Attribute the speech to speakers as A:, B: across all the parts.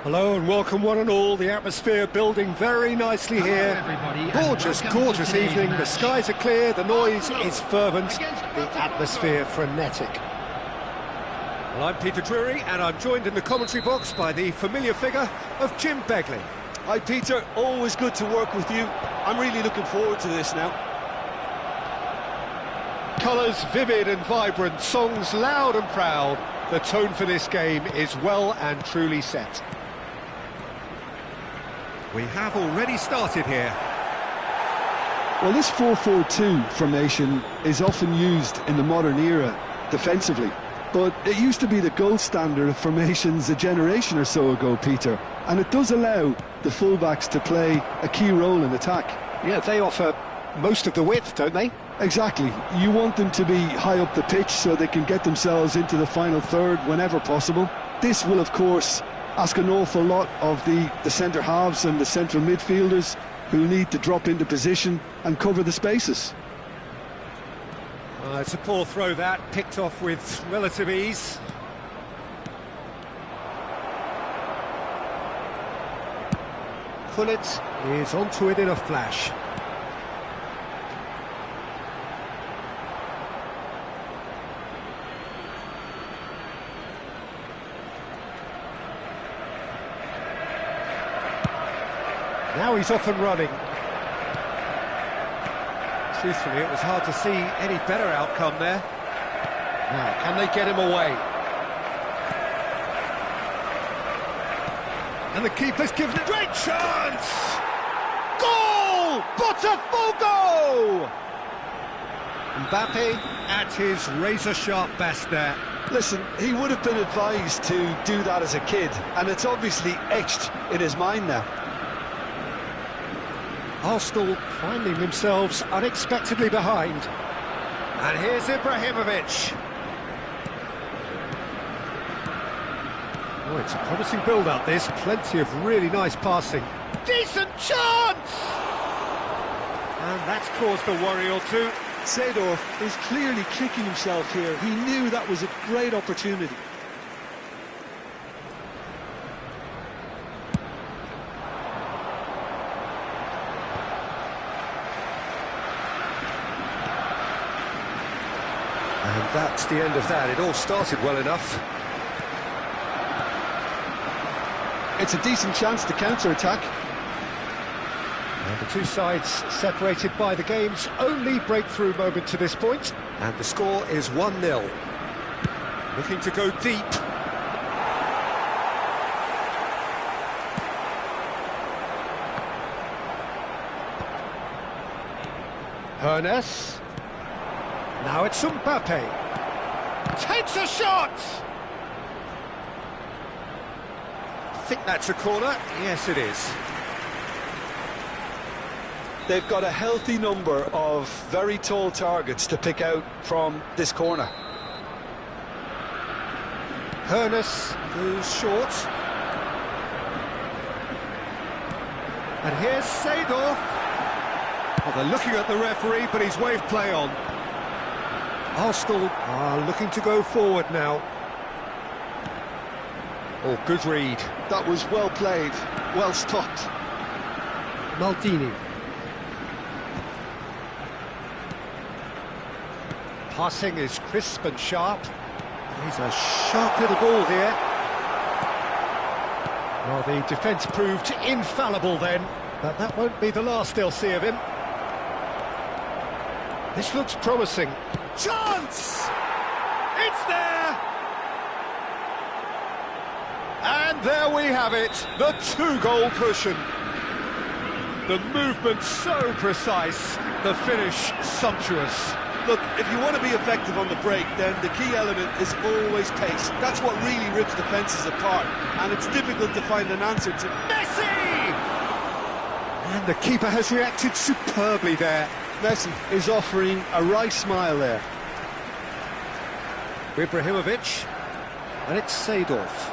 A: Hello and welcome one and all. The atmosphere building very nicely here. Gorgeous, gorgeous evening. The skies are clear, the noise is fervent, the atmosphere frenetic. Well, I'm Peter Drury and I'm joined in the commentary box by the familiar figure of Jim Begley.
B: Hi Peter, always good to work with you. I'm really looking forward to this now.
A: Colours vivid and vibrant, songs loud and proud. The tone for this game is well and truly set. We have already started here.
C: Well, this 4-4-2 formation is often used in the modern era defensively, but it used to be the gold standard of formations a generation or so ago, Peter, and it does allow the fullbacks to play a key role in attack.
A: Yeah, they offer most of the width, don't they?
C: Exactly. You want them to be high up the pitch so they can get themselves into the final third whenever possible. This will, of course, ask an awful lot of the centre halves and the central midfielders, who need to drop into position and cover the spaces.
A: It's a poor throw that, picked off with relative ease. Gullit is onto it in a flash. Now he's off and running. Truthfully, it was hard to see any better outcome there. Now, can they get him away? And the keeper's given it. Great chance! Goal! Botafogo! Mbappe at his razor-sharp best there.
C: Listen, he would have been advised to do that as a kid, and it's obviously etched in his mind now.
A: Arsenal finding themselves unexpectedly behind. And here's Ibrahimovic. Oh, it's a promising build-up, this. Plenty of really nice passing. Decent chance! And that's caused a worry or two.
C: Seedorf is clearly kicking himself here. He knew that was a great opportunity.
A: And that's the end of that. It all started well enough.
C: It's a decent chance to counter-attack.
A: And the two sides separated by the game's only breakthrough moment to this point. And the score is 1-0. Looking to go deep. Hernes. Now it's Mbappe. Takes a shot! I think that's a corner. Yes, it is.
C: They've got a healthy number of very tall targets to pick out from this corner.
A: Hernes goes short. And here's Seedorf. Well, they're looking at the referee, but he's waved play on. Arsenal are looking to go forward now. Oh, good read.
C: That was well played, well stopped.
A: Maldini. Passing is crisp and sharp. He's a sharp little ball here. Well, the defence proved infallible then, but that won't be the last they'll see of him. This looks promising. Chance! It's there! And there we have it, the two-goal cushion. The movement so precise, the finish sumptuous.
B: Look, if you want to be effective on the break, then the key element is always pace. That's what really rips defences apart, and it's difficult to find an answer to.
A: Messi! And the keeper has reacted superbly there.
C: Messi is offering a right smile there.
A: Ibrahimovic, and it's Seedorf.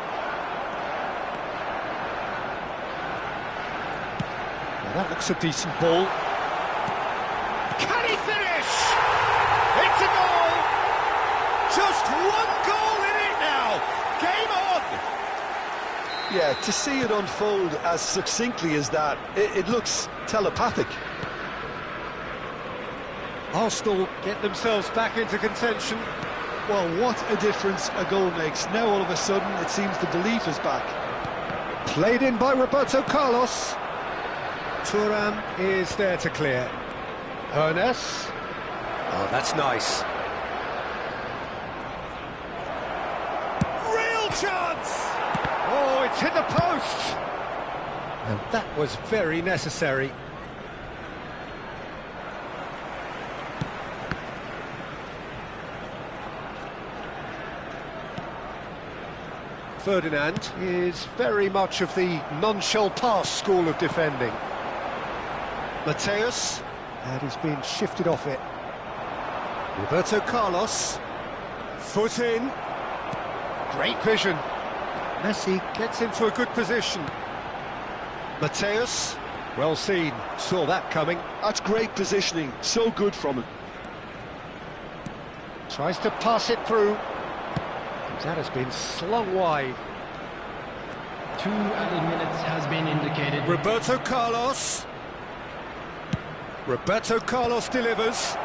A: Now that looks a decent ball. Can he finish? It's a goal! Just one goal in it now! Game on!
C: Yeah, to see it unfold as succinctly as that, it looks telepathic.
A: Arsenal get themselves back into contention.
C: Well, what a difference a goal makes. Now all of a sudden it seems the belief is back.
A: Played in by Roberto Carlos. Thuram is there to clear. Hernes. Oh, that's nice. Real chance! Oh, it's hit the post! And that was very necessary. Ferdinand is very much of the non-shall-pass school of defending. Mateus, and he's been shifted off it. Roberto Carlos, foot in, great vision. Messi gets into a good position. Mateus, well seen, saw that coming.
C: That's great positioning, so good from him.
A: Tries to pass it through. That has been slung wide.
D: 2 added minutes has been indicated.
A: Roberto Carlos. Roberto Carlos delivers.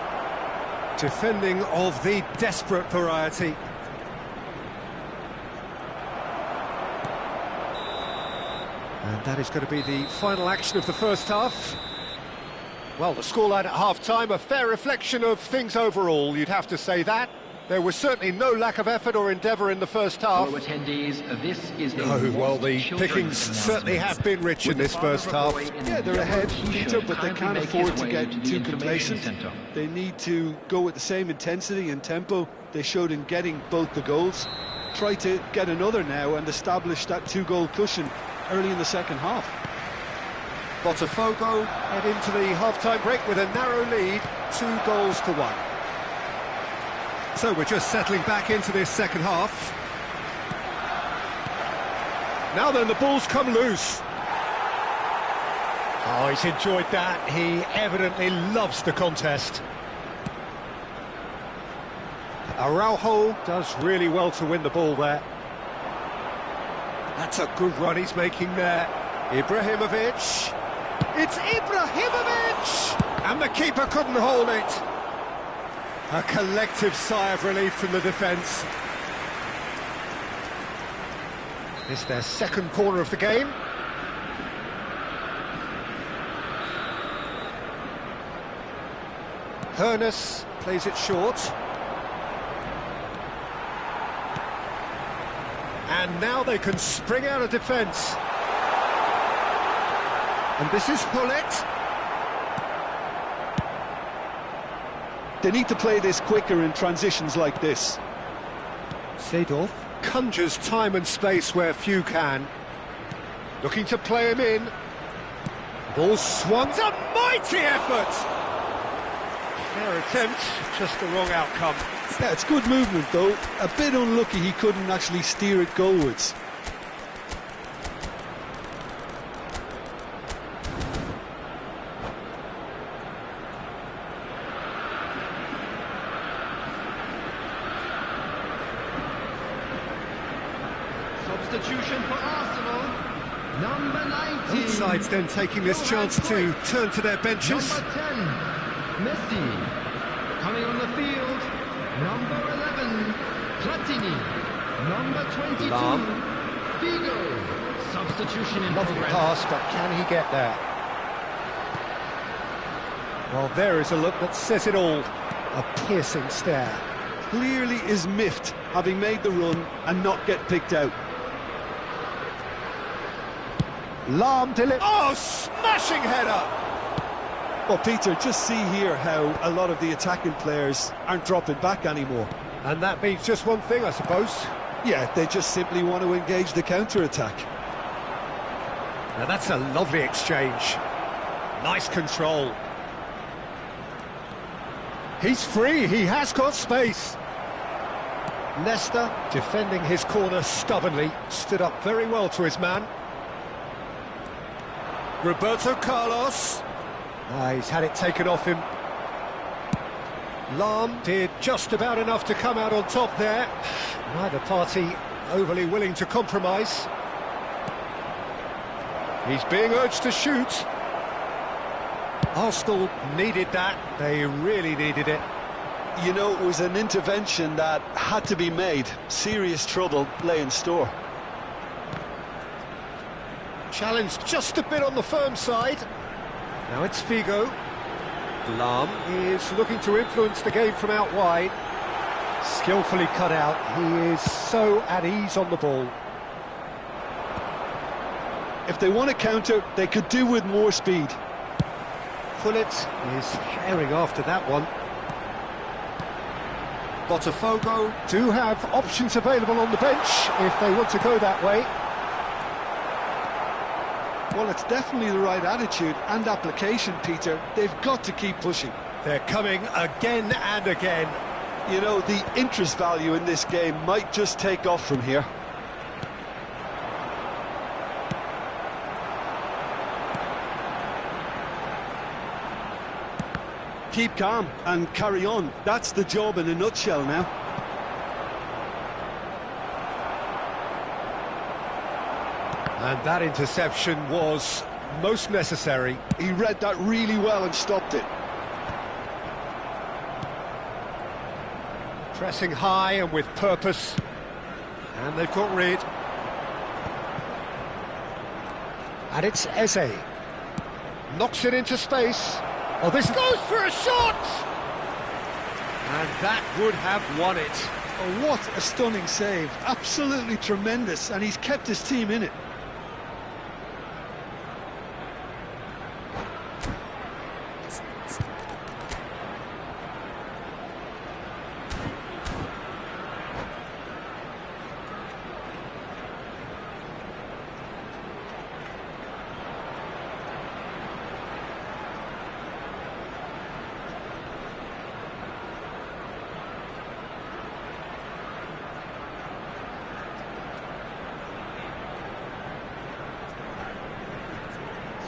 A: Defending of the desperate variety. And that is going to be the final action of the first half. Well, the scoreline at half-time, a fair reflection of things overall, you'd have to say that. There was certainly no lack of effort or endeavour in the first half.
D: Hello attendees, this is the
A: Well, the pickings certainly have been rich in this first half.
C: Yeah, they're ahead, Peter, but they can't afford to get too complacent. They need to go with the same intensity and tempo they showed in getting both the goals. Try to get another now and establish that two-goal cushion early in the second half.
A: Botafogo head into the half-time break with a narrow lead, 2-1. So we're just settling back into this second half. Now then, the ball's come loose. Oh, he's enjoyed that. He evidently loves the contest. Araujo does really well to win the ball there. That's a good run he's making there. Ibrahimovic. It's Ibrahimovic! And the keeper couldn't hold it. A collective sigh of relief from the defence. It's their second corner of the game. Hernes plays it short. And now they can spring out of defence. And this is Hullet.
C: They need to play this quicker in transitions like this.
A: Seedorf conjures time and space where few can. Looking to play him in. Ball swung. A mighty effort! Fair attempt, just the wrong outcome.
C: Yeah, it's good movement though. A bit unlucky he couldn't actually steer it goalwards.
D: Substitution for Arsenal, number 19.
A: Both sides then taking this chance to turn to their benches.
D: Number 10, Messi. Coming on the field, number 11, Platini. Number 22, Figo. Substitution in
A: Lovely
D: progress.
A: pass, but can he get there? Well, there is a look that says it all. A piercing stare.
C: Clearly is miffed, having made the run and not get picked out.
A: Lahm delivers. Oh, smashing header!
C: Well, Peter, just see here how a lot of the attacking players aren't dropping back anymore.
A: And that means just one thing, I suppose.
C: Yeah, they just simply want to engage the counter-attack.
A: Now that's a lovely exchange. Nice control. He's free, he has got space. Leicester, defending his corner stubbornly, stood up very well to his man. Roberto Carlos. He's had it taken off him. Lahm did just about enough to come out on top there. Neither party overly willing to compromise. He's being urged to shoot. Arsenal needed that. They really needed it.
C: You know, it was an intervention that had to be made. Serious trouble lay in store.
A: Challenge just a bit on the firm side. Now it's Figo. Lahm is looking to influence the game from out wide. Skillfully cut out. He is so at ease on the ball.
C: If they want to counter, they could do with more speed.
A: Hullet is herring after that one. Botafogo do have options available on the bench if they want to go that way.
C: Well, it's definitely the right attitude and application, Peter. They've got to keep pushing.
A: They're coming again and again.
C: You know, the interest value in this game might just take off from here. Keep calm and carry on. That's the job in a nutshell now.
A: And that interception was most necessary.
C: He read that really well and stopped it.
A: Pressing high and with purpose. And they've got rid. And it's Eze. Knocks it into space. Oh, this goes for a shot! And that would have won it.
C: Oh, what a stunning save. Absolutely tremendous, and he's kept his team in it.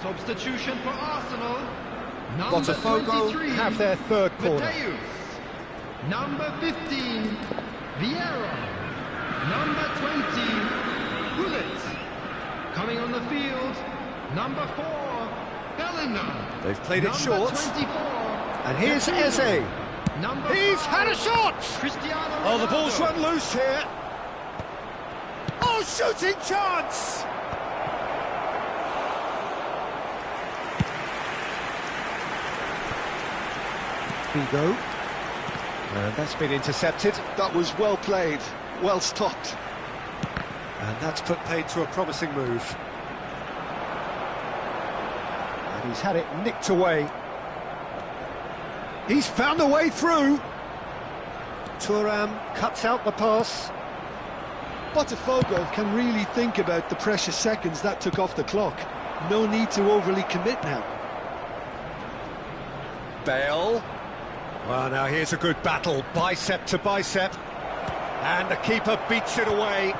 D: Substitution for Arsenal. Number
A: Botafogo
D: 23,
A: have their third corner.
D: Mateus. Number 15, Vieira. Number 20, Gullit. Coming on the field, number 4, Bellingham.
A: They've played it short.
D: Number 24,
A: And here's Eze.
D: Number
A: He's
D: 5,
A: had a shot!
D: Cristiano Ronaldo.
A: Oh, the ball's run loose here. Oh, shooting chance! Figo. And that's been intercepted.
C: That was well played, well stopped.
A: And that's put paid to a promising move. And he's had it nicked away. He's found a way through. Thuram cuts out the pass.
C: Botafogo can really think about the precious seconds that took off the clock. No need to overly commit now.
A: Bale. Well, now here's a good battle, bicep to bicep. And the keeper beats it away.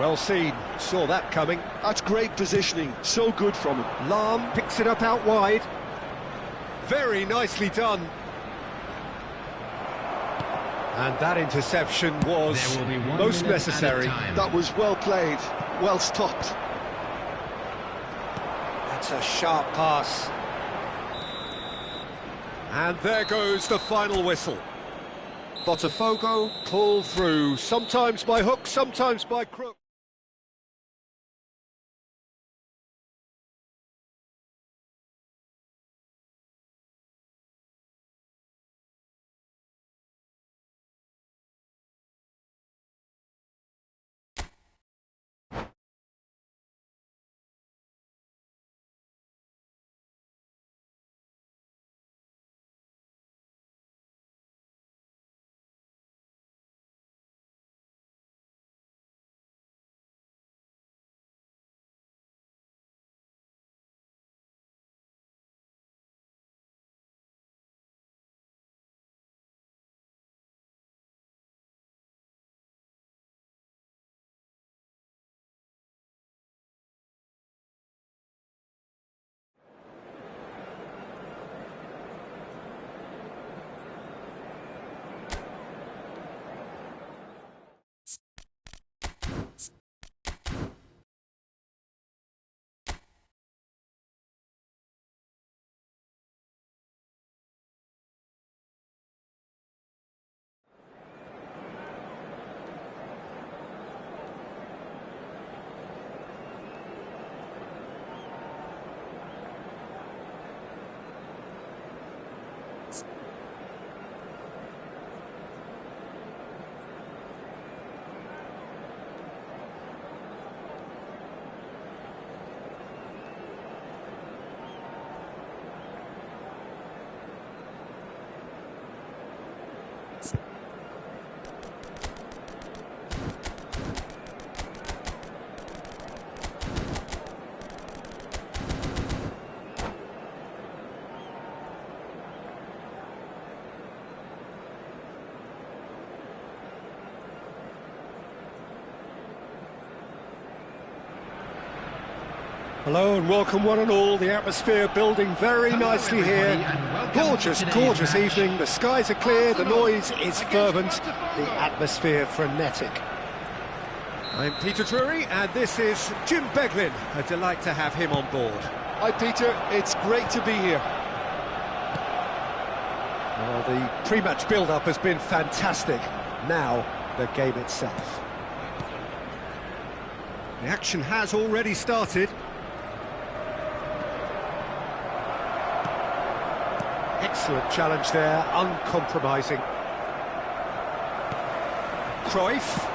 A: Well seen, saw that coming.
C: That's great positioning, so good from him.
A: Lahm picks it up out wide. Very nicely done. And that interception was
D: There will be 1
A: most
D: minute
A: necessary.
D: added time.
C: That was well played, well stopped.
A: That's a sharp pass. And there goes the final whistle. Botafogo pull through, sometimes by hook, sometimes by crook. Hello and welcome one and all, the atmosphere building very nicely here. Gorgeous, gorgeous evening, the skies are clear, the noise is fervent, the atmosphere frenetic. I'm Peter Drury and this is Jim Beglin, a delight to have him on board.
C: Hi Peter, it's great to be here.
A: Well, the pre-match build-up has been fantastic, now the game itself. The action has already started. Excellent challenge there, uncompromising. Cruyff.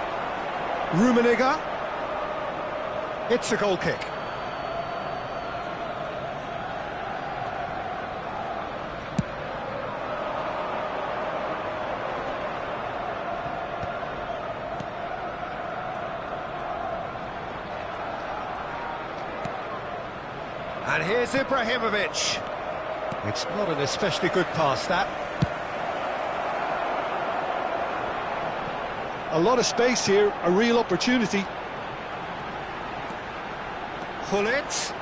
A: Rummenigge. It's a goal kick. And here's Ibrahimovic. It's not an especially good pass, that.
C: A lot of space here, a real opportunity.
A: Gullit.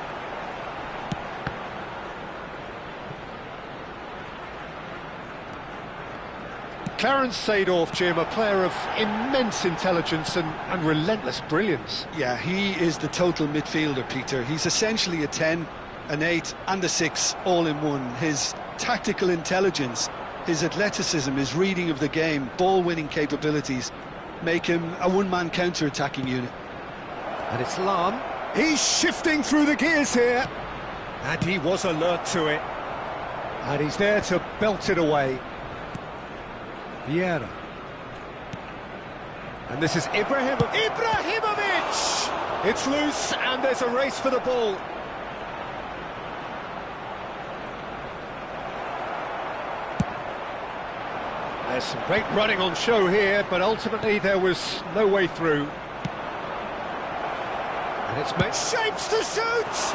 A: Clarence Seedorf, Jim, a player of immense intelligence and relentless brilliance.
C: Yeah, he is the total midfielder, Peter. He's essentially a 10, an 8 and a 6 all in one. His tactical intelligence, his athleticism, his reading of the game, ball-winning capabilities make him a one-man counter-attacking unit.
A: And it's Lahm. He's shifting through the gears here. And he was alert to it. And he's there to belt it away. Vieira. And this is Ibrahimovic. It's loose and there's a race for the ball. There's some great running on show here, but ultimately there was no way through. And it's made shapes to shoot!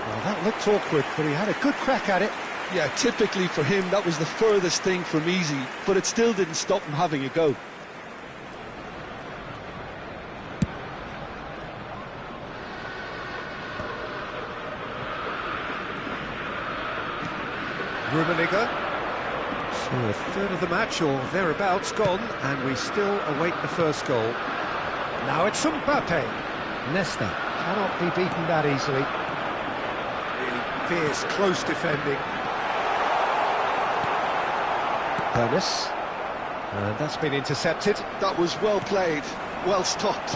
A: Well, that looked awkward, but he had a good crack at it.
C: Yeah, typically for him, that was the furthest thing from easy, but it still didn't stop him having a go.
A: Rummenigge. So a third of the match, or thereabouts, gone, and we still await the first goal. Now it's Mbappe. Nesta cannot be beaten that easily. Really fierce, close defending. Ernest. And that's been intercepted.
C: That was well played, well stopped.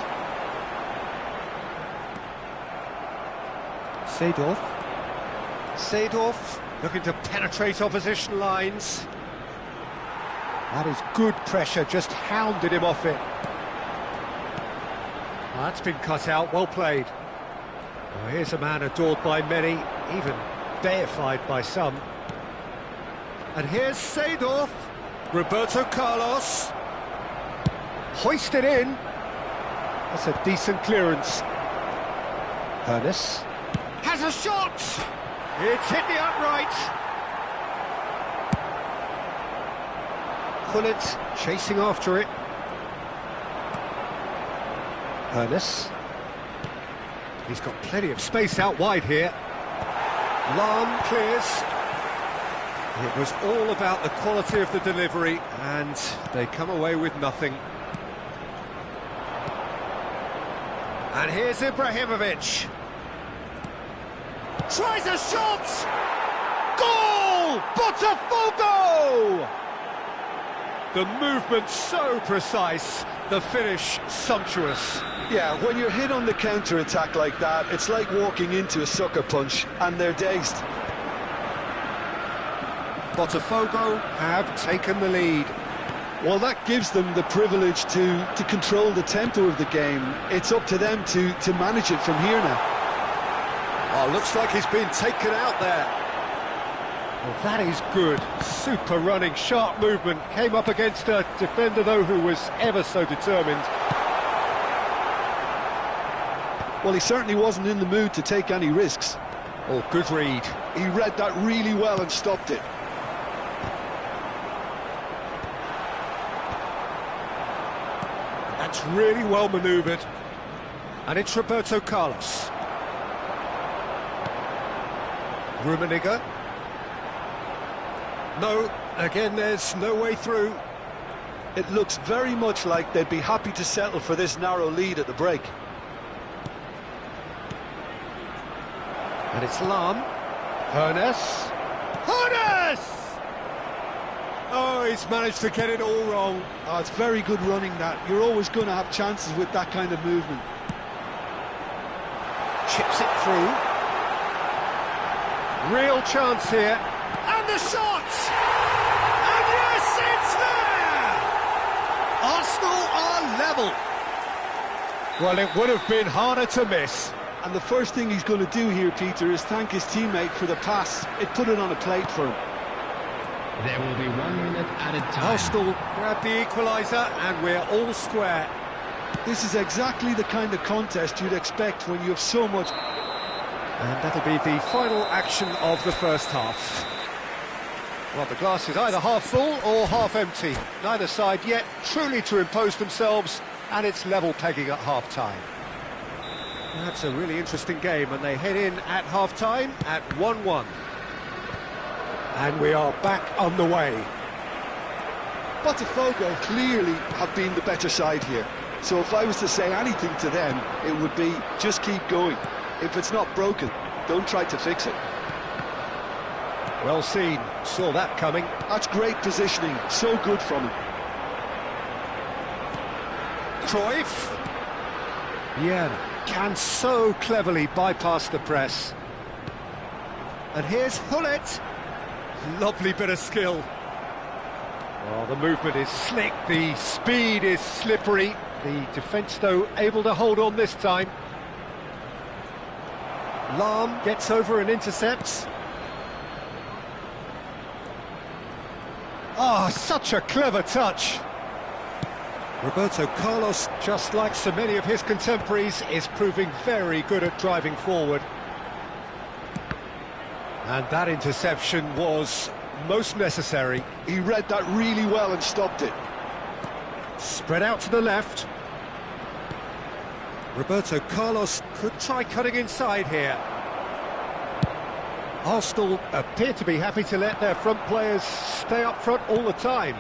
A: Seedorf looking to penetrate opposition lines. That is good pressure, just hounded him off it. Oh, that's been cut out, well played. Oh, here's a man adored by many, even deified by some. And here's Seedorf. Roberto Carlos. Hoisted in. That's a decent clearance. Ernest. Has a shot! It's hit the upright. Gullit chasing after it. Ernest. He's got plenty of space out wide here. Lahm clears. It was all about the quality of the delivery, and they come away with nothing. And here's Ibrahimovic. Tries a shot! Goal! Botafogo! The movement so precise, the finish sumptuous.
C: Yeah, when you're hit on the counter-attack like that, it's like walking into a sucker punch, and they're dazed.
A: Botafogo have taken the lead.
C: Well, that gives them the privilege to control the tempo of the game. It's up to them to manage it from here now.
A: Oh, looks like he's been taken out there. Well, that is good. Super running, sharp movement. Came up against a defender, though, who was ever so determined.
C: Well, he certainly wasn't in the mood to take any risks.
A: Oh, good read.
C: He read that really well and stopped it.
A: That's really well manoeuvred. And it's Roberto Carlos. Rummenigge. No, again, there's no way through.
C: It looks very much like they'd be happy to settle for this narrow lead at the break.
A: And it's Lahm. Ernest. Oh, he's managed to get it all wrong.
C: Oh, it's very good running, that. You're always going to have chances with that kind of movement.
A: Chips it through. Real chance here. And a shot! And yes, it's there! Arsenal are level. Well, it would have been harder to miss.
C: And the first thing he's going to do here, Peter, is thank his teammate for the pass. It put it on a plate for him.
D: There will be 1 minute added time.
A: Arsenal grab the equaliser and we're all square.
C: This is exactly the kind of contest you'd expect when you have so much.
A: And that'll be the final action of the first half. Well, the glass is either half full or half empty. Neither side yet truly to impose themselves, and it's level pegging at half-time. That's a really interesting game, and they head in at half-time at 1-1. And we are back on the way.
C: Botafogo clearly have been the better side here. So if I was to say anything to them, it would be just keep going. If it's not broken, don't try to fix it.
A: Well seen, saw that coming.
C: That's great positioning, so good from him.
A: Cruyff. Yeah, can so cleverly bypass the press. And here's Hullet. Lovely bit of skill. Well, the movement is slick, the speed is slippery. The defence, though, able to hold on this time. Lahm gets over and intercepts. Ah, such a clever touch. Roberto Carlos, just like so many of his contemporaries, is proving very good at driving forward. And that interception was most necessary.
C: He read that really well and stopped it.
A: Spread out to the left. Roberto Carlos could try cutting inside here. Arsenal appear to be happy to let their front players stay up front all the time.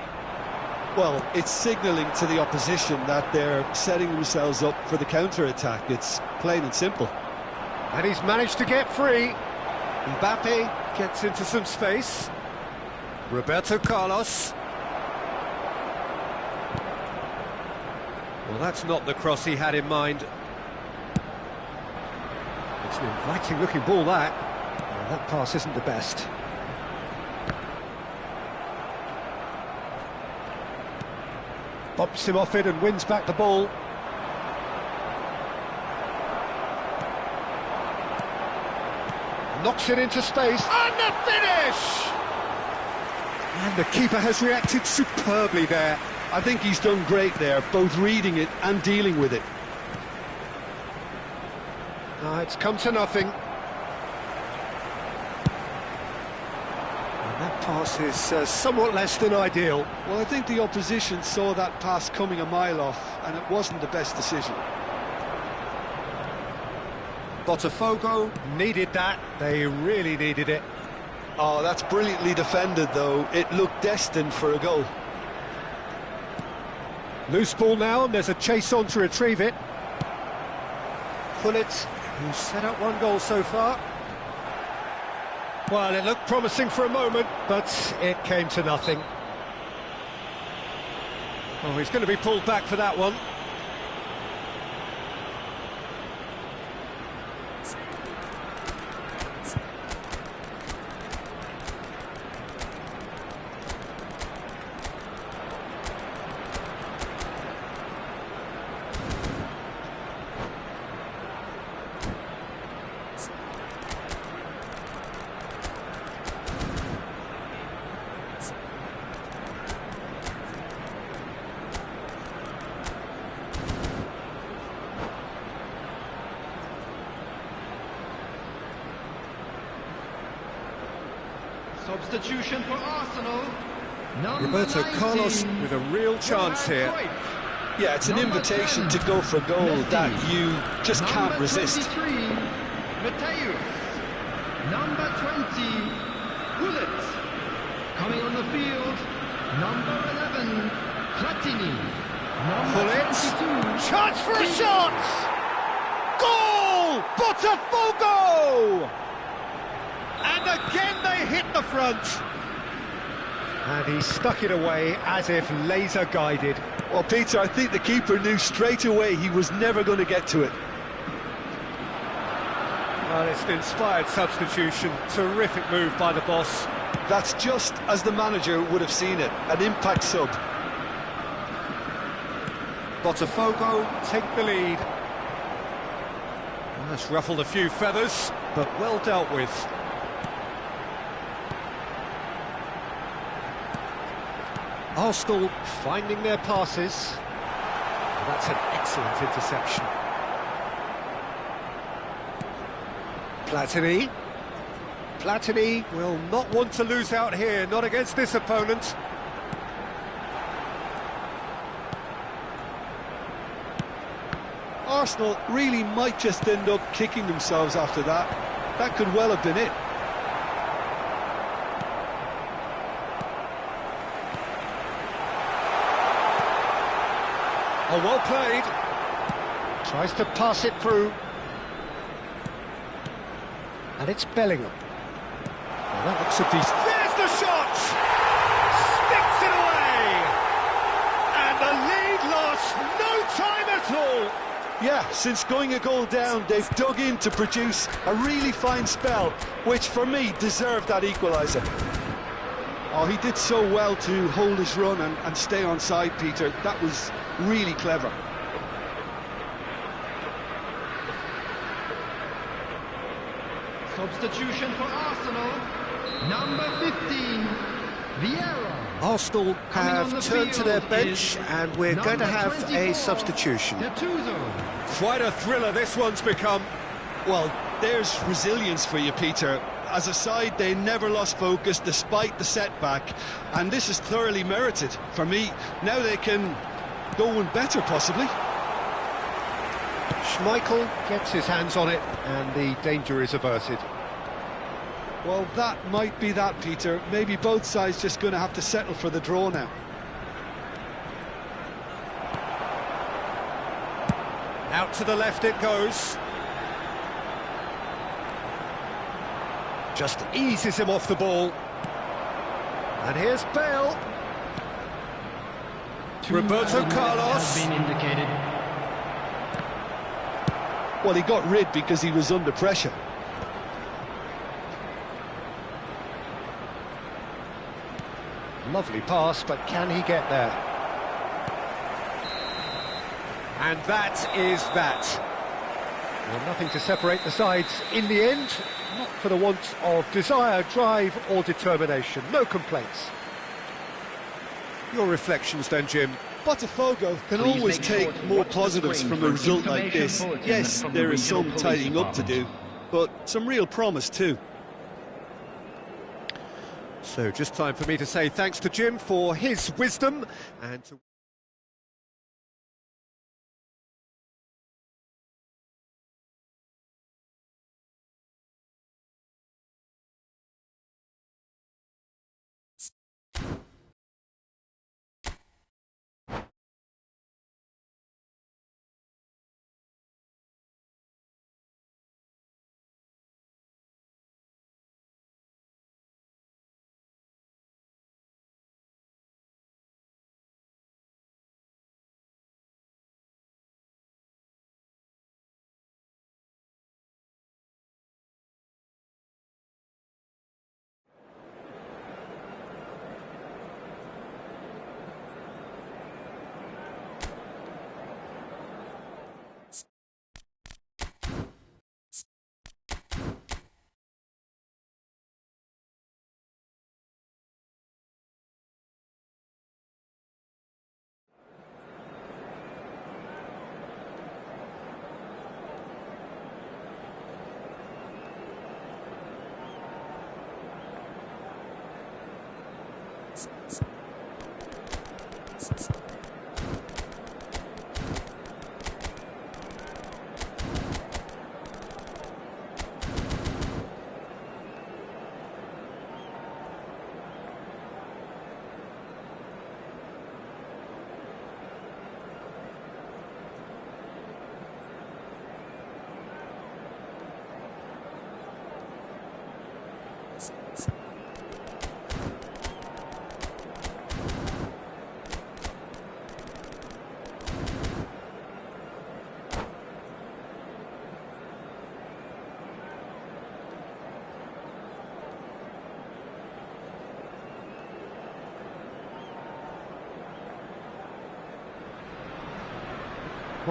C: Well, it's signalling to the opposition that they're setting themselves up for the counter-attack. It's plain and simple.
A: And he's managed to get free. Mbappe gets into some space. Roberto Carlos. Well, that's not the cross he had in mind. It's an inviting-looking ball, that. Well, that pass isn't the best. Bumps him off it and wins back the ball. Knocks it into space. And the finish! And the keeper has reacted superbly there.
C: I think he's done great there, both reading it and dealing with it.
A: It's come to nothing. And that pass is somewhat less than ideal.
C: Well, I think the opposition saw that pass coming a mile off, and it wasn't the best decision.
A: Botafogo needed that. They really needed it.
C: Oh, that's brilliantly defended, though. It looked destined for a goal.
A: Loose ball now, and there's a chase on to retrieve it. Hullet, who's set up one goal so far. Well, it looked promising for a moment, but it came to nothing. Oh, he's going to be pulled back for that one.
D: Substitution for Arsenal.
A: Roberto Carlos with a real chance here.
C: Yeah, it's an invitation to go for a goal that you just can't resist.
D: Mateus. Number 20, Hullet. Coming on the field, number 11, Platini.
A: Hullet. Chance for a shot! Goal! Botafogo! And again they hit the front. And he stuck it away as if laser guided.
C: Well, Peter, I think the keeper knew straight away he was never going to get to it.
A: Well, it's an inspired substitution. Terrific move by the boss.
C: That's just as the manager would have seen it, an impact sub.
A: Botafogo take the lead. Well, that's ruffled a few feathers, but well dealt with. Arsenal finding their passes. And that's an excellent interception. Platini will not want to lose out here, not against this opponent.
C: Arsenal really might just end up kicking themselves after that. That could well have been it.
A: Oh, well played. Tries to pass it through. And it's Bellingham. Well, that looks a decent... There's the shot! Sticks it away! And the lead lost no time at all!
C: Yeah, since going a goal down, they've dug in to produce a really fine spell, which for me deserved that equaliser. Oh, he did so well to hold his run and stay on side, Peter. That was really clever.
D: Substitution for Arsenal, number 15, Vieira.
A: Arsenal have turned to their bench and we're going to have a substitution. Quite a thriller this one's become.
C: Well, there's resilience for you, Peter. As a side, they never lost focus despite the setback, and this is thoroughly merited. For me, now they can go one better, possibly.
A: Schmeichel gets his hands on it and the danger is averted.
C: Well, that might be that, Peter. Maybe both sides just going to have to settle for the draw now.
A: Out to the left it goes. Just eases him off the ball. And here's Bale. Roberto Carlos.
D: Has been indicated.
C: Well, he got rid because he was under pressure.
A: Lovely pass, but can he get there? And that is that. Well, nothing to separate the sides in the end, not for the want of desire, drive or determination. No complaints. Your reflections then, Jim?
C: Botafogo can
D: Please
C: always
D: make sure
C: take
D: to
C: more
D: watch the
C: positives
D: screen
C: from a
D: for
C: result like
D: information
C: this.
D: bulletins
C: Yes,
D: from the
C: there is
D: regional
C: some
D: police
C: tidying up to do,
D: department.
C: but some real promise too.
A: So just time for me to say thanks to Jim for his wisdom and to...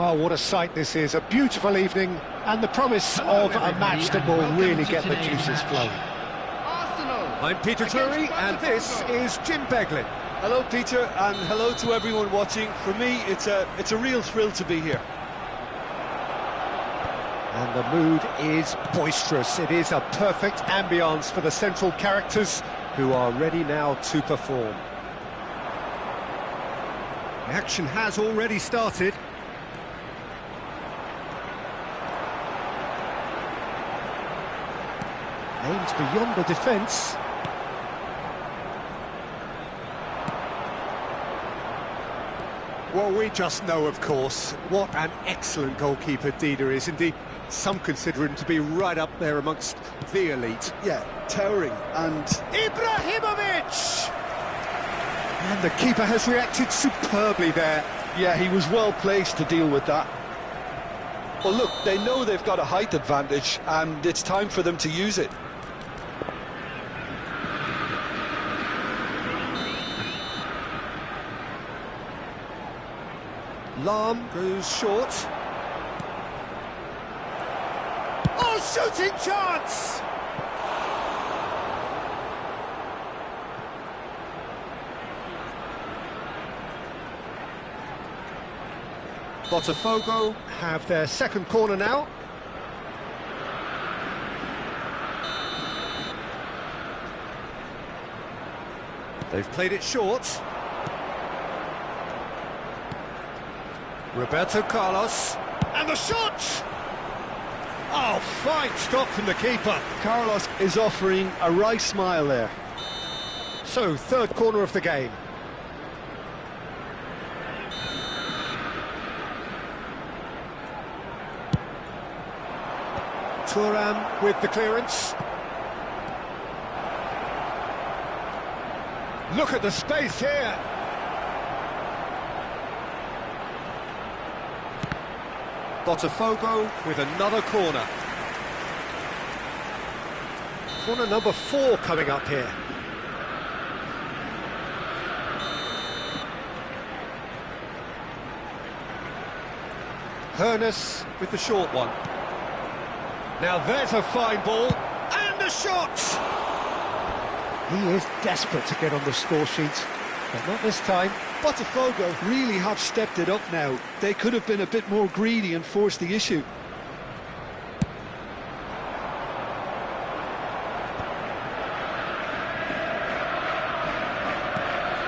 A: Well, what a sight this is. A beautiful evening and the promise of a match that will really get the juices flowing. I'm Peter Drury and this is Jim Beglin.
B: Hello, Peter, and hello to everyone watching. For me, it's a real thrill to be here.
A: And the mood is boisterous. It is a perfect ambience for the central characters who are ready now to perform. The action has already started. Aims beyond the defence. Well, we just know, of course, what an excellent goalkeeper Dida is. Indeed, some consider him to be right up there amongst the elite.
B: Yeah, towering and...
A: Ibrahimovic! And the keeper has reacted superbly there.
C: Yeah, he was well placed to deal with that. Well, look, they know they've got a height advantage, and it's time for them to use it.
A: Lahm goes short. Oh, shooting chance! Botafogo have their second corner now. They've played it short. Roberto Carlos, and the shot! Oh, fine stop from the keeper.
C: Carlos is offering a right smile there.
A: So, third corner of the game. Thuram with the clearance. Look at the space here. Botafogo with another corner. Corner number 4 coming up here. Hoeneß with the short one. Now there's a fine ball, and a shot! He is desperate to get on the score sheet, but not this time.
C: Botafogo really have stepped it up now. They could have been a bit more greedy and forced the issue.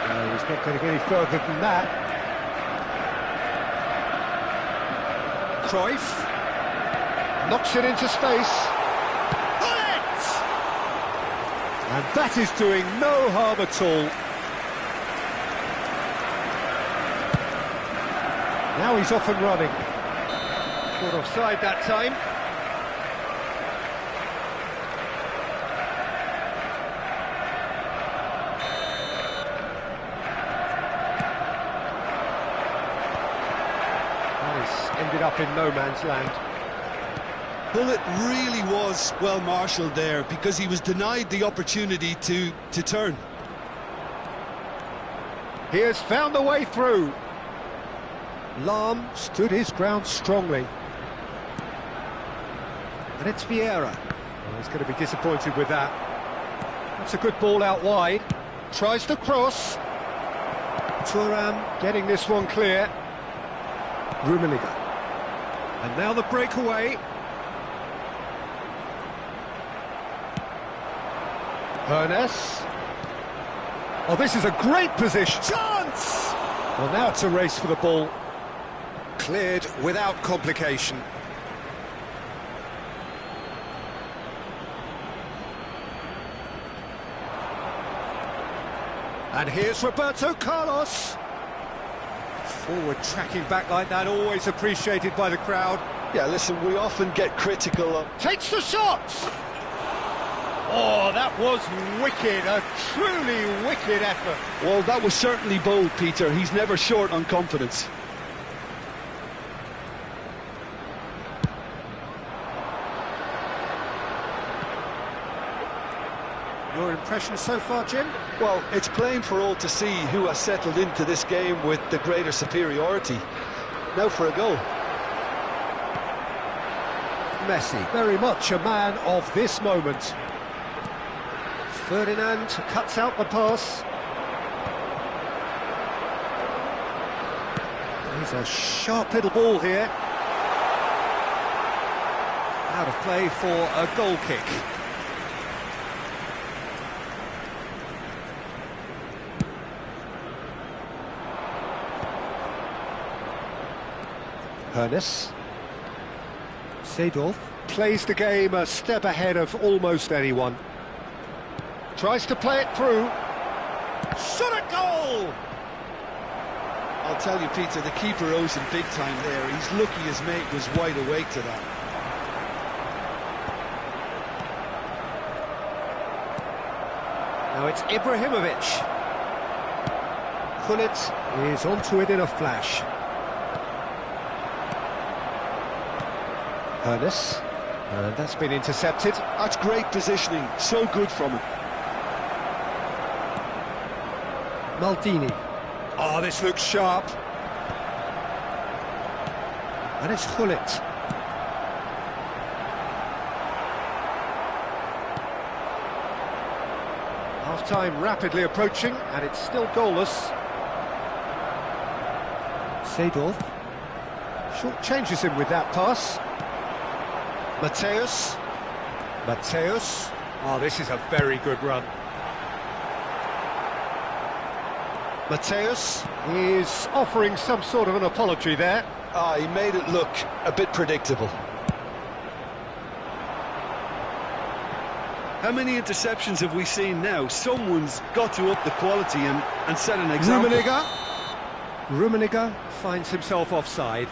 A: No, he's not going to get any further than that. Cruyff knocks it into space. Bullet! And that is doing no harm at all. Now he's off and running. Caught offside that time. That has ended up in no man's land.
B: Bullet really was well marshalled there because he was denied the opportunity to turn.
A: He has found the way through. Lahm stood his ground strongly. And it's Vieira. Oh, he's going to be disappointed with that. That's a good ball out wide. Tries to cross. Thuram getting this one clear. Rummenigge. And now the breakaway. Hoeneß. Oh, this is a great position. Chance! Well, now it's a race for the ball. Cleared without complication. And here's Roberto Carlos. Forward tracking back like that, always appreciated by the crowd.
C: Yeah, listen, we often get critical of...
A: Takes the shot! Oh, that was wicked, a truly wicked effort.
C: Well, that was certainly bold, Peter. He's never short on confidence.
A: Your impression so far, Jim?
C: Well, it's plain for all to see who has settled into this game with the greater superiority. Now for a goal.
A: Messi, very much a man of this moment. Ferdinand cuts out the pass. He's a sharp little ball here. Out of play for a goal kick. Hernes. Seedorf plays the game a step ahead of almost anyone. Tries to play it through. Shot at goal!
B: I'll tell you, Peter, the keeper owes him big time there. He's lucky his mate was wide awake to that.
A: Now it's Ibrahimovic. Gullit is onto it in a flash. Hernes, and that's been intercepted.
C: That's great positioning, so good from him.
A: Maldini. Oh, this looks sharp. And it's Gullit. Half-time rapidly approaching, and it's still goalless. Seedorf short changes him with that pass. Mateus. Oh, this is a very good run. Mateus is offering some sort of an apology there.
C: He made it look a bit predictable.
B: How many interceptions have we seen now? Someone's got to up the quality and set an example.
A: Rummenigge finds himself offside.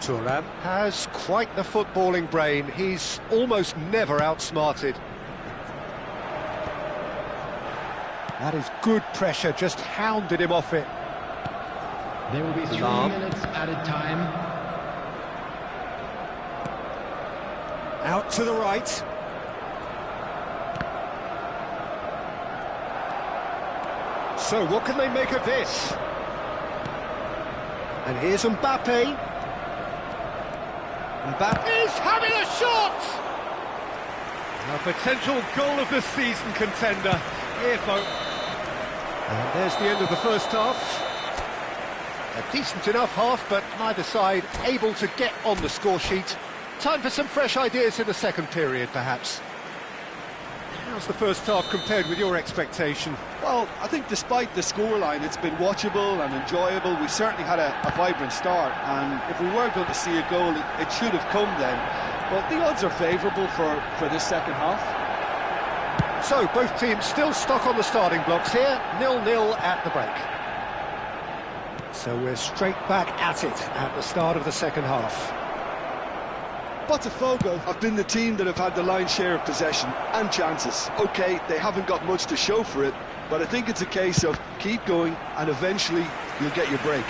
A: Thuram has quite the footballing brain. He's almost never outsmarted. That is good pressure, just hounded him off it.
D: There will be 3 minutes added time.
A: Out to the right. So what can they make of this? And here's Mbappe. Mbappe is having a shot! A potential goal of the season contender. Earphone. And there's the end of the first half. A decent enough half, but neither side able to get on the score sheet. Time for some fresh ideas in the second period, perhaps. How's the first half compared with your expectation?
C: Well, I think despite the scoreline, it's been watchable and enjoyable. We certainly had a vibrant start, and if we were going to see a goal, it should have come then. But the odds are favourable for this second half.
A: So, both teams still stuck on the starting blocks here, 0-0 at the break. So we're straight back at it at the start of the second half.
C: Botafogo have been the team that have had the lion's share of possession and chances. OK, they haven't got much to show for it, but I think it's a case of keep going and eventually you'll get your break.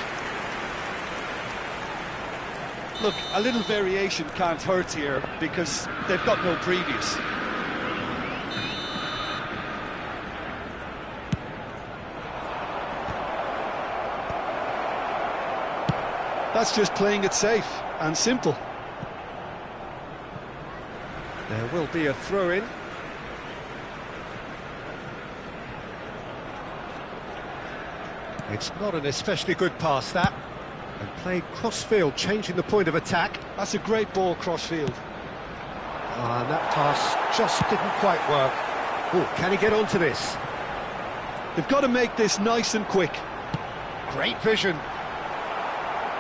B: Look, a little variation can't hurt here because they've got no previous.
C: That's just playing it safe and simple.
A: There will be a throw-in. It's not an especially good pass, that. And played cross-field, changing the point of attack.
C: That's a great ball cross-field.
A: And that pass just didn't quite work. Oh, can he get onto this?
C: They've got to make this nice and quick.
A: Great vision.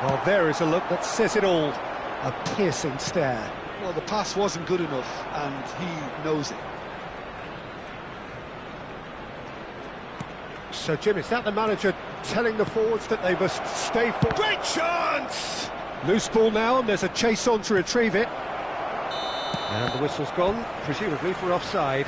A: Well, there is a look that says it all. A piercing stare.
C: Well, the pass wasn't good enough, and he knows it.
A: So, Jim, is that the manager telling the forwards that they must stay for? Great chance! Loose ball now, and there's a chase on to retrieve it. And the whistle's gone, presumably for offside.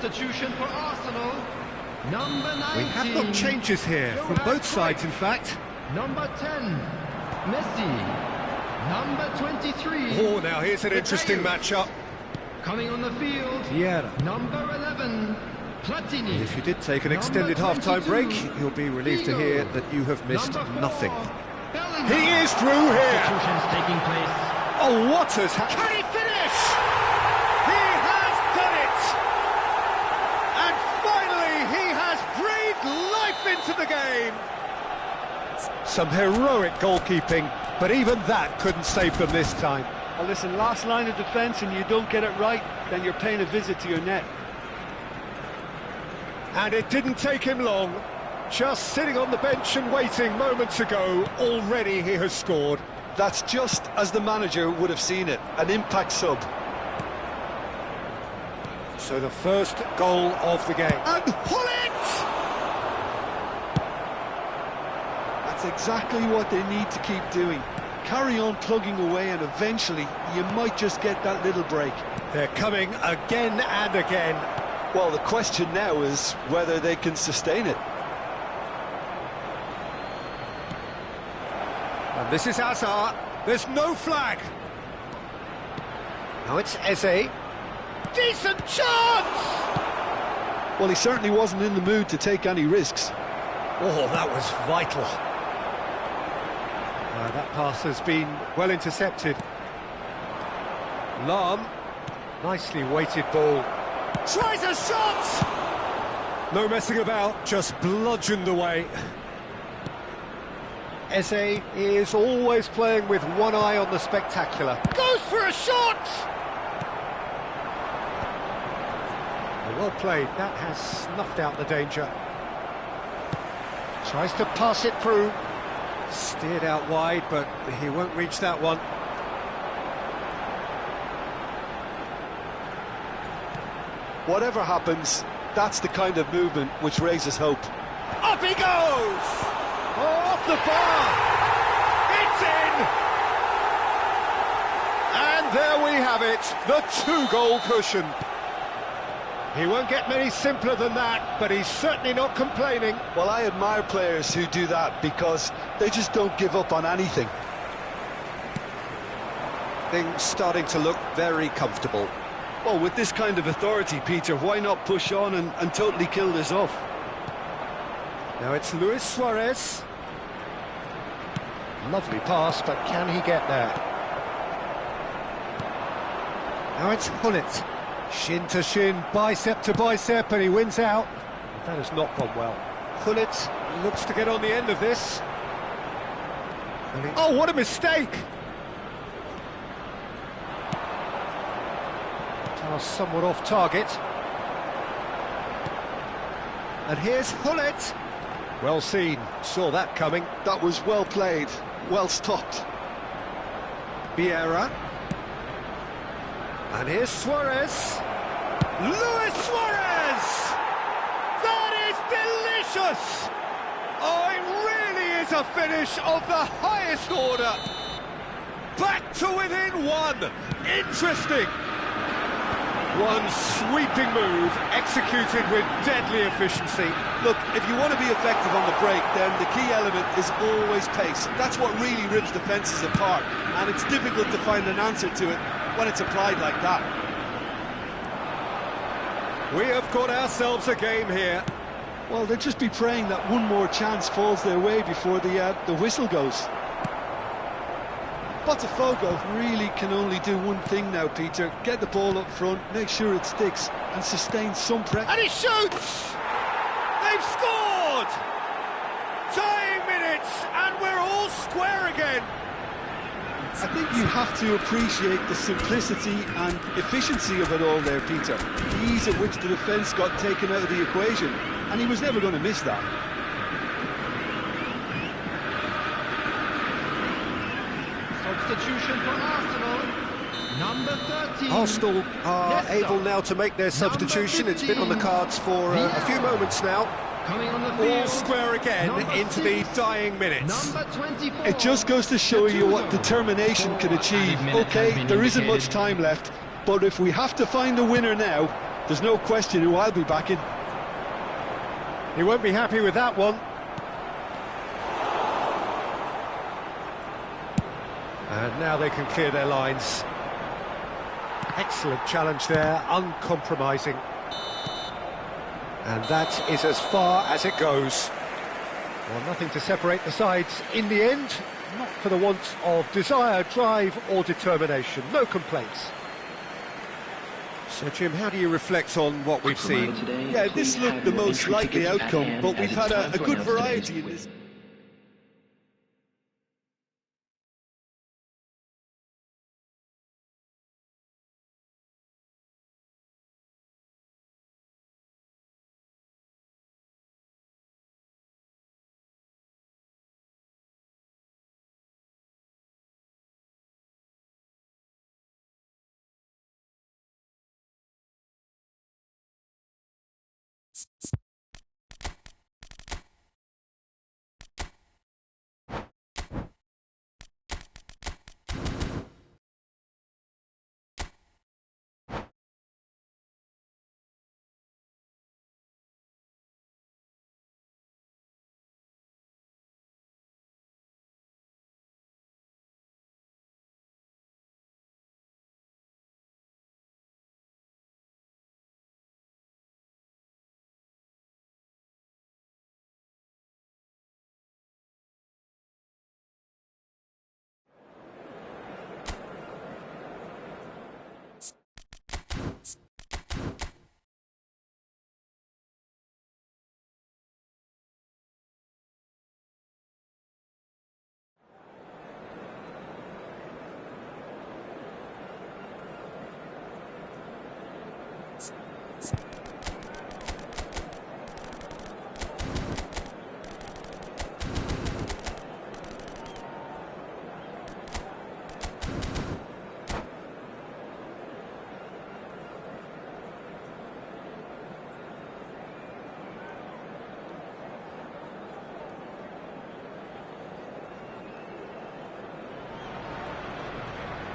D: Substitution for Arsenal. Number 19.
A: We have got changes here from both sides, in fact.
D: Number 10, Messi. Number 23.
A: Oh, now here's an interesting matchup.
D: Coming on the field.
A: Vieira.
D: Number 11, Platini.
A: If you did take an extended half-time break, you'll be relieved to hear that you have missed nothing. He is through here.
D: Substitutions taking place.
A: Oh, what has happened? Can he finish? He has done it! And finally, he has breathed life into the game. Some heroic goalkeeping, but even that couldn't save them this time.
C: Well, listen, last line of defence and you don't get it right, then you're paying a visit to your net.
A: And it didn't take him long. Just sitting on the bench and waiting moments ago, already he has scored.
C: That's just as the manager would have seen it, an impact sub.
A: So the first goal of the game. And pull it!
C: That's exactly what they need to keep doing. Carry on plugging away and eventually you might just get that little break.
A: They're coming again and again.
C: Well, the question now is whether they can sustain it.
A: And this is Hazard. There's no flag. Now it's Eze. Decent chance!
C: Well, he certainly wasn't in the mood to take any risks.
A: Oh, that was vital. That pass has been well intercepted. Lahm, nicely weighted ball. Tries a shot! No messing about, just bludgeoned away. Eze is always playing with one eye on the spectacular. Goes for a shot! Well played, that has snuffed out the danger. Tries to pass it through. Steered out wide, but he won't reach that one.
C: Whatever happens, that's the kind of movement which raises hope.
A: Up he goes! Oh, off the bar! It's in! And there we have it, the two-goal cushion. He won't get many simpler than that, but he's certainly not complaining.
C: Well, I admire players who do that because they just don't give up on anything.
A: Things starting to look very comfortable.
C: Well, with this kind of authority, Peter, why not push on and totally kill this off?
A: Now it's Luis Suarez. Lovely pass, but can he get there? Now it's Hullet. Shin to shin, bicep to bicep, and he wins out. That has not gone well. Hullet looks to get on the end of this. Oh, what a mistake! Pass somewhat off target. And here's Hullet. Well seen, saw that coming.
C: That was well played, well stopped.
A: Vieira. And here's Suarez. Luis Suarez! That is delicious! Oh, it really is a finish of the highest order. Back to within one. Interesting. One sweeping move, executed with deadly efficiency.
B: Look, if you want to be effective on the break, then the key element is always pace. That's what really rips defences apart, and it's difficult to find an answer to it when it's applied like that.
A: We have got ourselves a game here.
C: Well, they'll just be praying that one more chance falls their way before the whistle goes. Botafogo really can only do one thing now, Peter. Get the ball up front, make sure it sticks, and sustain some pressure.
A: And he shoots! They've scored! Dying minutes, and we're all square again.
C: I think you have to appreciate the simplicity and efficiency of it all there, Peter. The ease at which the defence got taken out of the equation, and he was never going to miss that.
D: Substitution for Arsenal. Number 13.
A: Arsenal are able now to make their substitution. It's been on the cards for a few moments now.
D: Coming on the field.
A: All square again into the dying minutes.
D: Number 24.
C: It just goes to show you what determination can achieve. Okay, there isn't much time left, but if we have to find a winner now, There's no question who I'll be backing.
A: He won't be happy with that one. And now they can clear their lines. Excellent challenge there, uncompromising. And that is as far as it goes. Well, nothing to separate the sides in the end, not for the want of desire, drive or determination. No complaints. So, Jim, how do you reflect on what we've seen?
B: Yeah, this looked the most likely outcome, but we've had a good variety in this.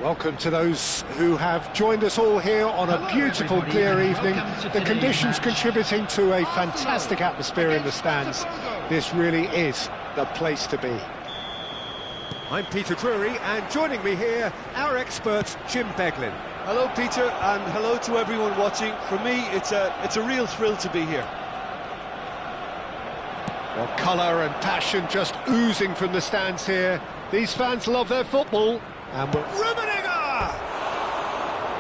A: Welcome to those who have joined us all here on a beautiful, clear evening. The conditions contributing to a fantastic atmosphere in the stands. This really is the place to be. I'm Peter Drury, and joining me here, our expert, Jim Beglin.
B: Hello, Peter, and hello to everyone watching. For me, it's a real thrill to be here.
A: Well, colour and passion just oozing from the stands here. These fans love their football. And Rummenigge!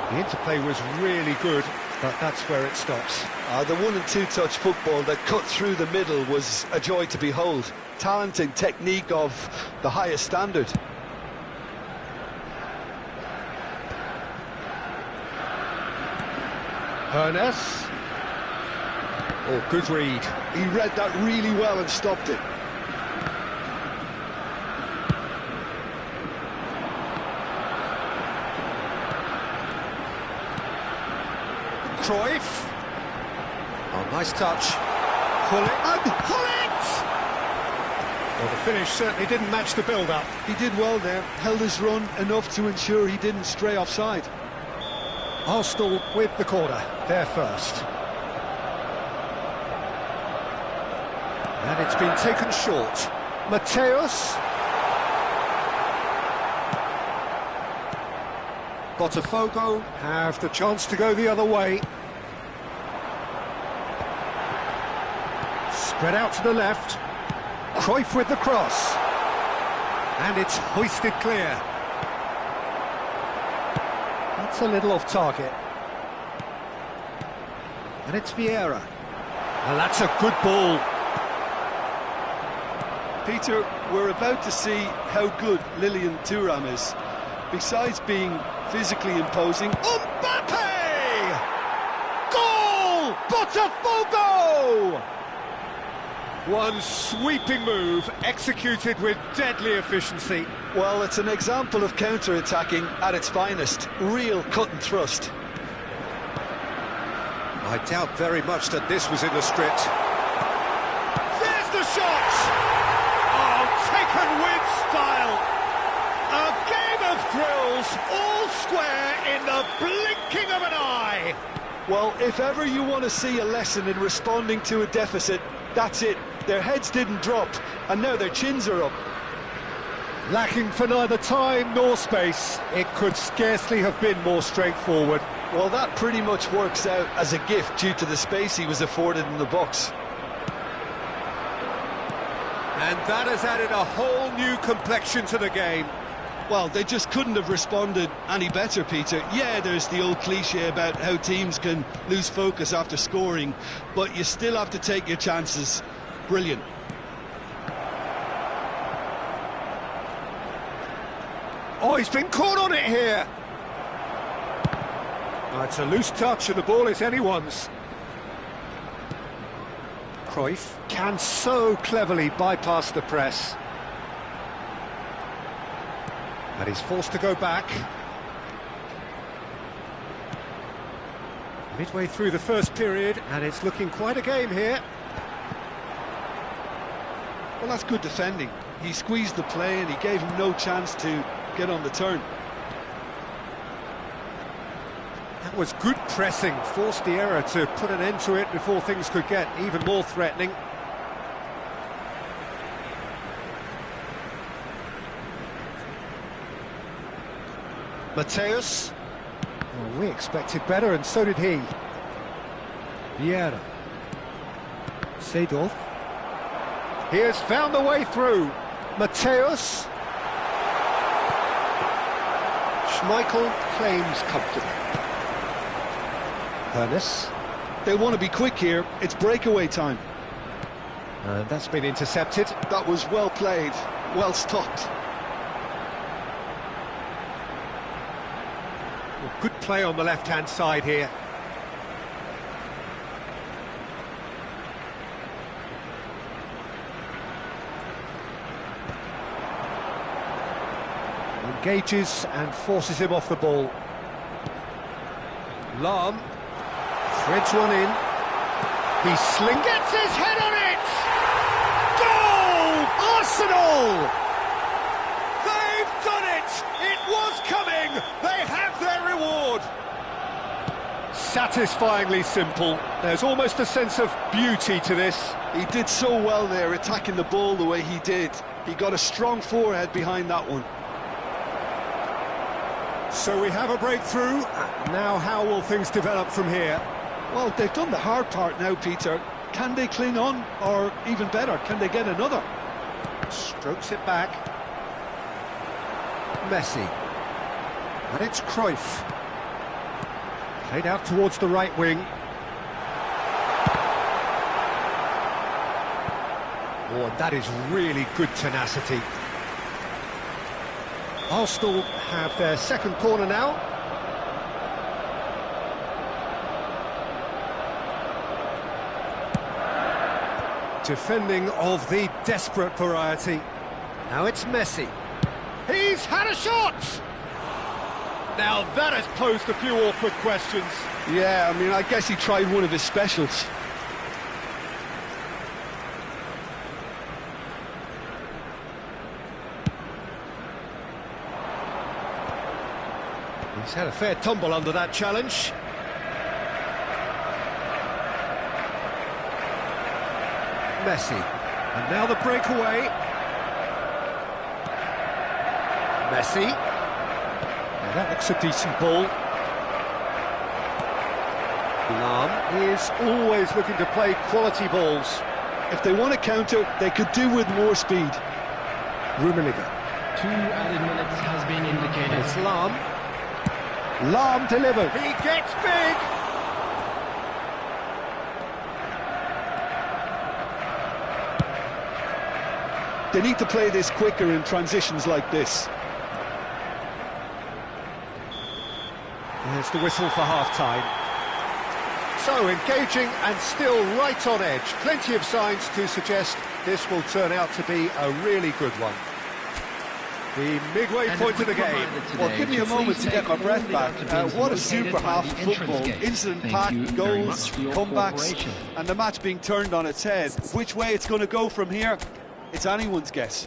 A: The interplay was really good, but that's where it stops.
C: The 1- and 2-touch football that cut through the middle was a joy to behold. Talent and technique of the highest standard.
A: Hernes. Oh, good read.
C: He read that really well and stopped it.
A: Cruyff. Oh, nice touch. Pull it. And pull it! Well, the finish certainly didn't match the build-up.
C: He did well there, held his run enough to ensure he didn't stray offside.
A: Arsenal with the corner, there first. And it's been taken short. Mateus. Botafogo have the chance to go the other way. Spread out to the left. Cruyff with the cross. And it's hoisted clear. That's a little off target. And it's Vieira. And that's a good ball.
B: Peter, we're about to see how good Lilian Thuram is. Besides being physically imposing,
A: Mbappe! Goal! Botafogo! One sweeping move, executed with deadly efficiency.
C: Well, it's an example of counter-attacking at its finest. Real cut and thrust.
A: I doubt very much that this was in the script. There's the shot! Oh, taken with style! A game of thrills, all square in the blinking of an eye!
C: Well, if ever you want to see a lesson in responding to a deficit, that's it. Their heads didn't drop, and now their chins are up.
A: Lacking for neither time nor space, it could scarcely have been more straightforward.
C: Well, that pretty much works out as a gift due to the space he was afforded in the box.
A: And that has added a whole new complexion to the game.
B: Well, they just couldn't have responded any better, Peter. Yeah, there's the old cliche about how teams can lose focus after scoring, but you still have to take your chances. Brilliant.
A: Oh, he's been caught on it here. Oh, it's a loose touch and the ball is anyone's. Cruyff can so cleverly bypass the press. And he's forced to go back. Midway through the first period, and it's looking quite a game here.
B: Well, that's good defending. He squeezed the play and he gave him no chance to get on the turn.
A: That was good pressing, forced the error to put an end to it before things could get even more threatening. Mateus. Well, we expected better, and so did he. Vieira. Seedorf. He has found the way through. Mateus. Schmeichel claims comfortably. Ernest.
C: They want to be quick here. It's breakaway time.
A: And that's been intercepted.
C: That was well played, well stopped.
A: Well, good play on the left-hand side here. Engages and forces him off the ball. Lahm threads one in. He gets his head on it! Goal! Arsenal! They've done it! It was coming! They have their reward! Satisfyingly simple. There's almost a sense of beauty to this.
C: He did so well there, attacking the ball the way he did. He got a strong forehead behind that one.
A: So we have a breakthrough. Now how will things develop from here?
C: Well, they've done the hard part now, Peter. Can they cling on? Or even better, can they get another?
A: Strokes it back. Messi. And it's Cruyff. Played out towards the right wing. Oh, and that is really good tenacity. Arsenal have their second corner now. Defending of the desperate variety. Now it's Messi. He's had a shot! Now that has posed a few awkward questions.
C: Yeah, I mean, I guess he tried one of his specials.
A: He's had a fair tumble under that challenge. Messi. And now the breakaway. Messi. Now that looks a decent ball. Lahm is always looking to play quality balls.
C: If they want to counter, they could do with more speed.
A: Rummenigge.
D: 2 added minutes has been indicated.
A: It's Lahm. Lahm delivered. He gets big.
C: They need to play this quicker in transitions like this.
A: There's the whistle for half-time. So engaging and still right on edge. Plenty of signs to suggest this will turn out to be a really good one. The midway point of the game.
B: Well, give me a moment to get my breath back. What a super half of football. Incident-packed goals, comebacks, and the match being turned on its head. Which way it's going to go from here, it's anyone's guess.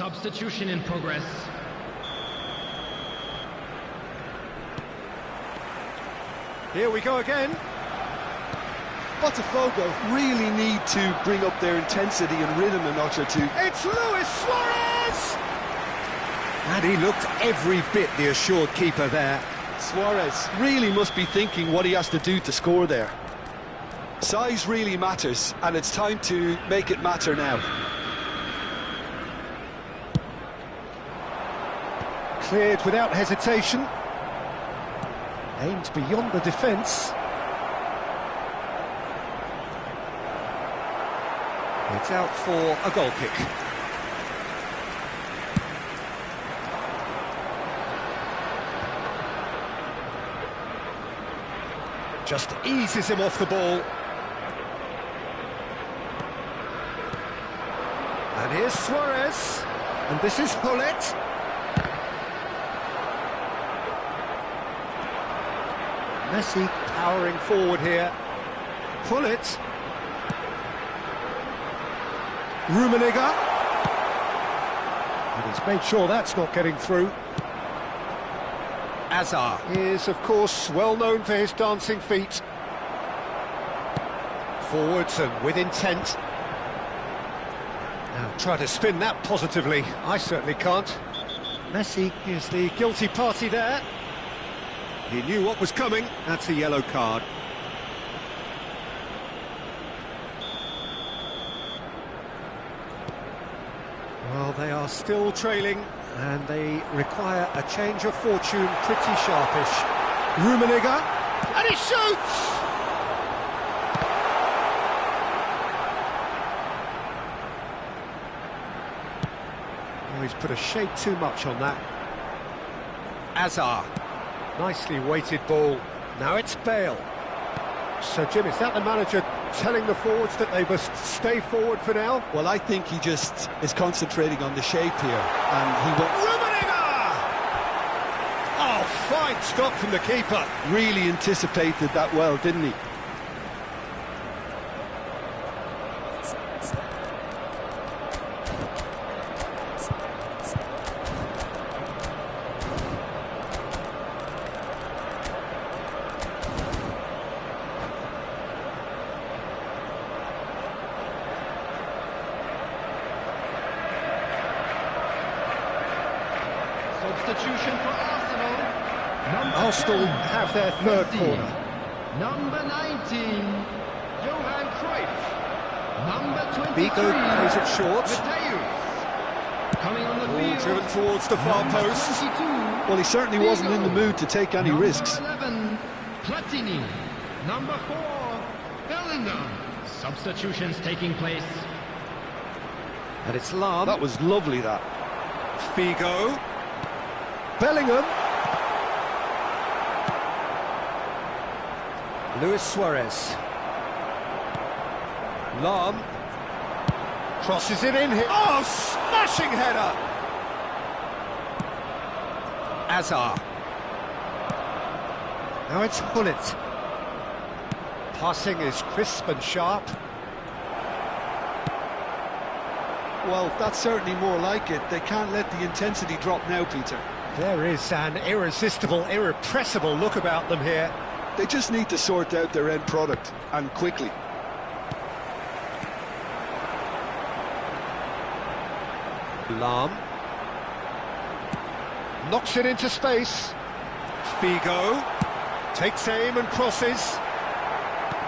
D: Substitution in progress.
A: Here we go again.
C: Botafogo really need to bring up their intensity and rhythm a notch or two.
A: It's Luis Suarez! And he looked every bit the assured keeper there.
C: Suarez really must be thinking what he has to do to score there. Size really matters, and it's time to make it matter now.
A: Cleared without hesitation. Aimed beyond the defence. It's out for a goal kick. Just eases him off the ball. And here's Suarez. And this is Hullet. Messi powering forward here. Hullet. Rummenigge. And he's made sure that's not getting through. Azar is, of course, well known for his dancing feet. Forwards and with intent. Now try to spin that positively. I certainly can't. Messi is the guilty party there. He knew what was coming. That's a yellow card. Well, they are still trailing, and they require a change of fortune pretty sharpish. Rummenigge, and he shoots! Oh, he's put a shade too much on that. Azar, nicely weighted ball. Now it's Bale. So, Jim, is that the manager telling the forwards that they must stay forward for now?
C: Well, I think he just is concentrating on the shape here, and he won't...
A: Rummenigge! Oh, fine stop from the keeper.
C: Really anticipated that well, didn't he?
D: Substitution for Arsenal.
A: Arsenal have their third corner.
D: Number 19, Johan Cruyff. Number 23,
A: Bigo plays it short.
D: Mateus. Coming on the
A: Ball
D: field.
A: driven towards the far
D: Number
A: post.
D: 22,
C: Well, he certainly wasn't in the mood to take any
D: Number
C: risks.
D: 11, Platini. Number 4, Bellingham. Substitutions taking place.
A: And it's Lahm.
C: That was lovely, that.
A: Figo. Bellingham. Luis Suarez. Lahm. Crosses it in here. Oh, smashing header! Azar. Now it's Hullet. Passing is crisp and sharp.
C: Well, that's certainly more like it. They can't let the intensity drop now, Peter.
A: There is an irresistible, irrepressible look about them here.
C: They just need to sort out their end product, and quickly.
A: Lahm. Knocks it into space. Figo. Takes aim and crosses.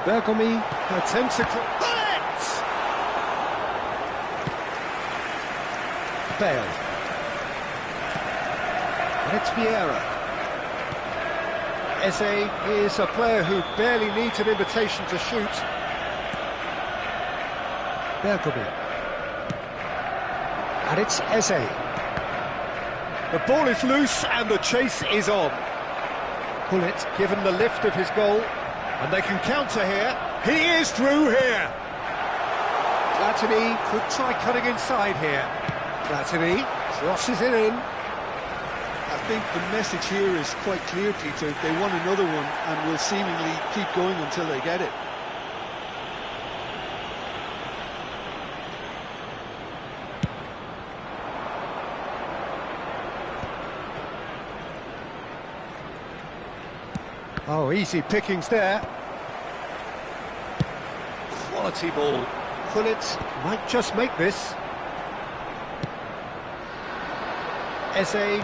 A: Bergomi attempts a... Bullet! Bale. And it's Vieira. Eze is a player who barely needs an invitation to shoot. Bergomi. And it's Eze. The ball is loose and the chase is on. Hullet given the lift of his goal, and they can counter here. He is through here. Platini could try cutting inside here. Platini crosses it in.
C: I think the message here is quite clear, Peter. They want another one and will seemingly keep going until they get it.
A: Oh, easy pickings there. Quality ball. Gullit might just make this. Eze.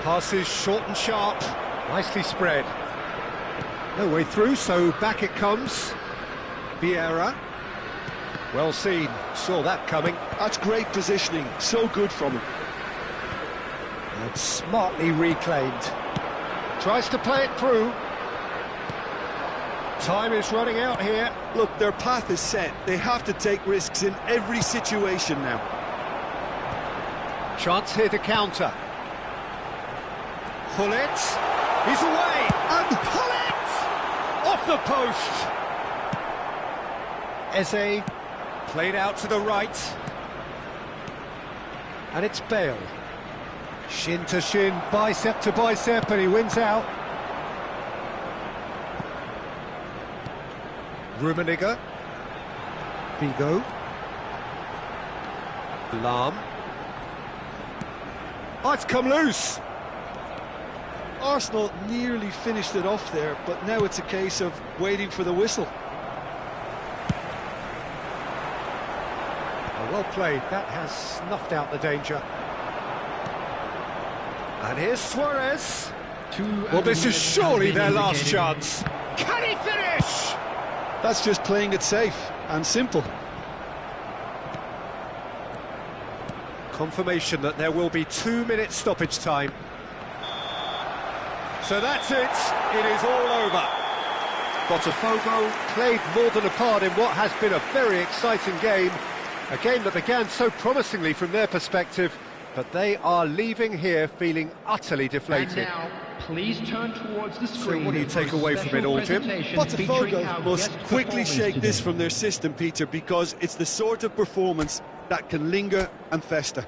A: Passes short and sharp. Nicely spread. No way through, so back it comes. Vieira. Well seen. Saw that coming.
C: That's great positioning. So good from him.
A: And smartly reclaimed. Tries to play it through. Time is running out here.
B: Look, their path is set. They have to take risks in every situation now.
A: Chance here to counter. Gullit. He's away. And Gullit! Off the post. Eze. Played out to the right. And it's Bale. Shin to shin, bicep to bicep, and he wins out. Rummenigge. Vigo. Lahm. Oh, it's come loose.
C: Arsenal nearly finished it off there, but now it's a case of waiting for the whistle.
A: Oh, well played. That has snuffed out the danger. And here's Suarez. Well, this is surely their last chance. Can he finish?
C: That's just playing it safe and simple.
A: Confirmation that there will be 2 minutes stoppage time. So that's it. It is all over. Botafogo played more than a part in what has been a very exciting game. A game that began so promisingly from their perspective, but they are leaving here feeling utterly deflated.
D: And now, please turn towards the screen.
A: So what do you take away from it all, Jim?
B: Botafogo must quickly shake this from their system, Peter, because it's the sort of performance that can linger and fester.